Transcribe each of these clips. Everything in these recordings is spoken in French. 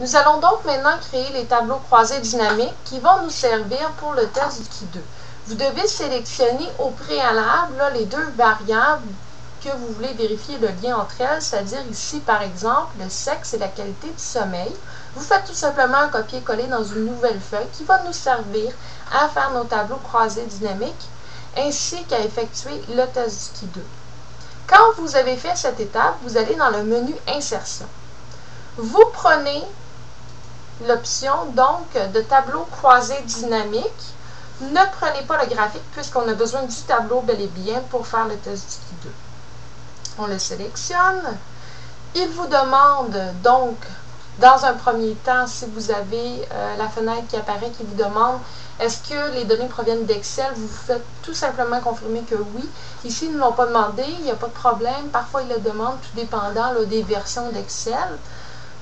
Nous allons donc maintenant créer les tableaux croisés dynamiques qui vont nous servir pour le test du Qui 2. Vous devez sélectionner au préalable là, les deux variables que vous voulez vérifier le lien entre elles, c'est-à-dire ici par exemple le sexe et la qualité du sommeil. Vous faites tout simplement un copier-coller dans une nouvelle feuille qui va nous servir à faire nos tableaux croisés dynamiques ainsi qu'à effectuer le test du Qui 2. Quand vous avez fait cette étape, vous allez dans le menu Insertion. Vous prenez l'option donc de tableau croisé dynamique. Ne prenez pas le graphique puisqu'on a besoin du tableau bel et bien pour faire le test du Qui 2. On le sélectionne. Il vous demande donc, dans un premier temps, si vous avez la fenêtre qui apparaît qui vous demande est-ce que les données proviennent d'Excel, vous faites tout simplement confirmer que oui. Ici, ils ne l'ont pas demandé, il n'y a pas de problème. Parfois, ils le demandent, tout dépendant là, des versions d'Excel.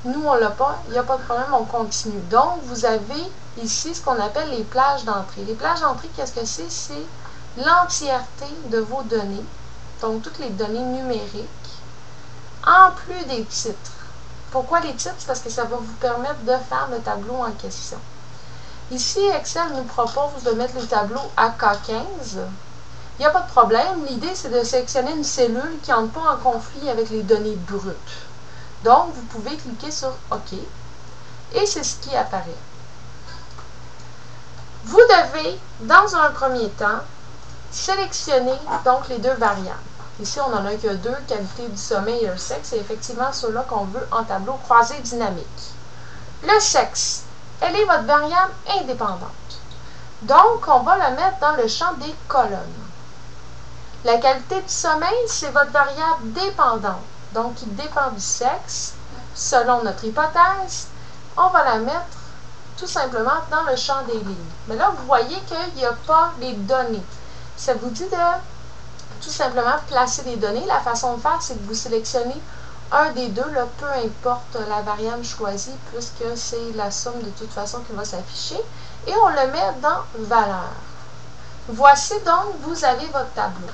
Nous, on ne l'a pas, il n'y a pas de problème, on continue. Donc, vous avez ici ce qu'on appelle les plages d'entrée. Les plages d'entrée, qu'est-ce que c'est? C'est l'entièreté de vos données, donc toutes les données numériques, en plus des titres. Pourquoi les titres? Parce que ça va vous permettre de faire le tableau en question. Ici, Excel nous propose de mettre le tableau à K15. Il n'y a pas de problème. L'idée, c'est de sélectionner une cellule qui n'entre pas en conflit avec les données brutes. Donc, vous pouvez cliquer sur OK et c'est ce qui apparaît. Vous devez, dans un premier temps, sélectionner donc les deux variables. Ici, on n'en a que deux, qualité du sommeil et le sexe. C'est effectivement ceux-là qu'on veut en tableau croisé dynamique. Le sexe, elle est votre variable indépendante. Donc, on va la mettre dans le champ des colonnes. La qualité du sommeil, c'est votre variable dépendante. Donc, qui dépend du sexe, selon notre hypothèse, on va la mettre tout simplement dans le champ des lignes. Mais là, vous voyez qu'il n'y a pas les données. Ça vous dit de tout simplement placer les données. La façon de faire, c'est que vous sélectionnez un des deux, là, peu importe la variable choisie, puisque c'est la somme de toute façon qui va s'afficher, et on le met dans valeur. Voici donc, vous avez votre tableau.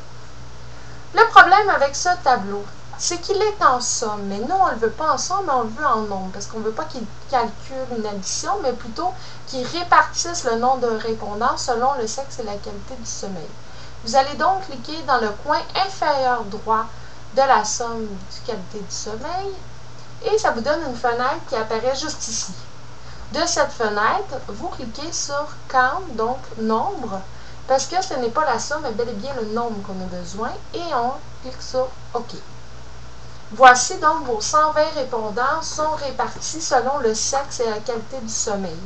Le problème avec ce tableau, c'est qu'il est en somme. Mais nous, on ne le veut pas en somme, mais on le veut en nombre. Parce qu'on ne veut pas qu'il calcule une addition, mais plutôt qu'il répartisse le nombre de répondants selon le sexe et la qualité du sommeil. Vous allez donc cliquer dans le coin inférieur droit de la somme du qualité du sommeil. Et ça vous donne une fenêtre qui apparaît juste ici. De cette fenêtre, vous cliquez sur Count, donc nombre, parce que ce n'est pas la somme, mais bel et bien le nombre qu'on a besoin. Et on clique sur OK. Voici donc vos 120 répondants sont répartis selon le sexe et la qualité du sommeil.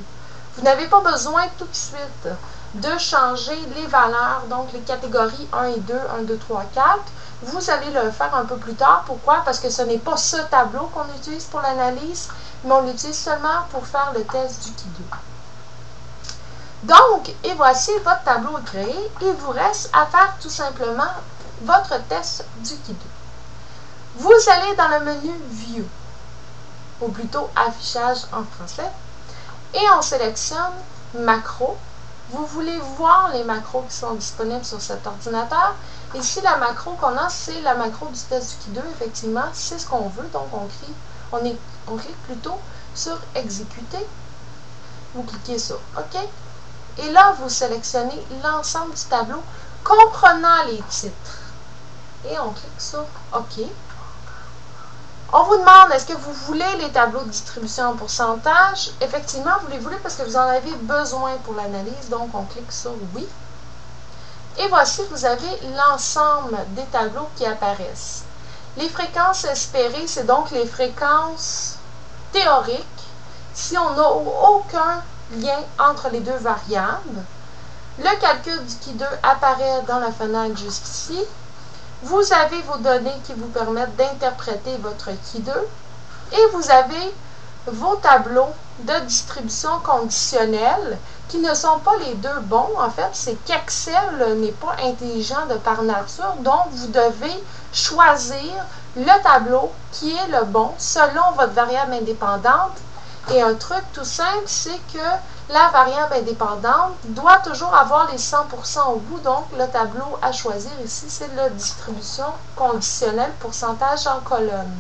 Vous n'avez pas besoin tout de suite de changer les valeurs, donc les catégories 1 et 2, 1, 2, 3, 4. Vous allez le faire un peu plus tard. Pourquoi? Parce que ce n'est pas ce tableau qu'on utilise pour l'analyse, mais on l'utilise seulement pour faire le test du Qui 2. Donc, et voici votre tableau créé. Il vous reste à faire tout simplement votre test du Qui 2. Vous allez dans le menu View, ou plutôt Affichage en français, et on sélectionne Macro. Vous voulez voir les macros qui sont disponibles sur cet ordinateur. Ici, la macro qu'on a, c'est la macro du test du Qui 2. Effectivement, c'est ce qu'on veut. Donc, on clique plutôt sur Exécuter. Vous cliquez sur OK. Et là, vous sélectionnez l'ensemble du tableau comprenant les titres. Et on clique sur OK. On vous demande, est-ce que vous voulez les tableaux de distribution en pourcentage? Effectivement, vous les voulez parce que vous en avez besoin pour l'analyse, donc on clique sur oui. Et voici, vous avez l'ensemble des tableaux qui apparaissent. Les fréquences espérées, c'est donc les fréquences théoriques. Si on n'a aucun lien entre les deux variables, le calcul du Qui 2 apparaît dans la fenêtre juste ici. Vous avez vos données qui vous permettent d'interpréter votre Qui 2 et vous avez vos tableaux de distribution conditionnelle qui ne sont pas les deux bons. En fait, c'est qu'Excel n'est pas intelligent de par nature, donc vous devez choisir le tableau qui est le bon selon votre variable indépendante. Et un truc tout simple, c'est que la variable indépendante doit toujours avoir les 100% au bout. Donc, le tableau à choisir ici, c'est la distribution conditionnelle pourcentage en colonne.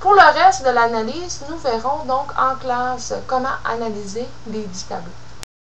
Pour le reste de l'analyse, nous verrons donc en classe comment analyser les dix tableaux.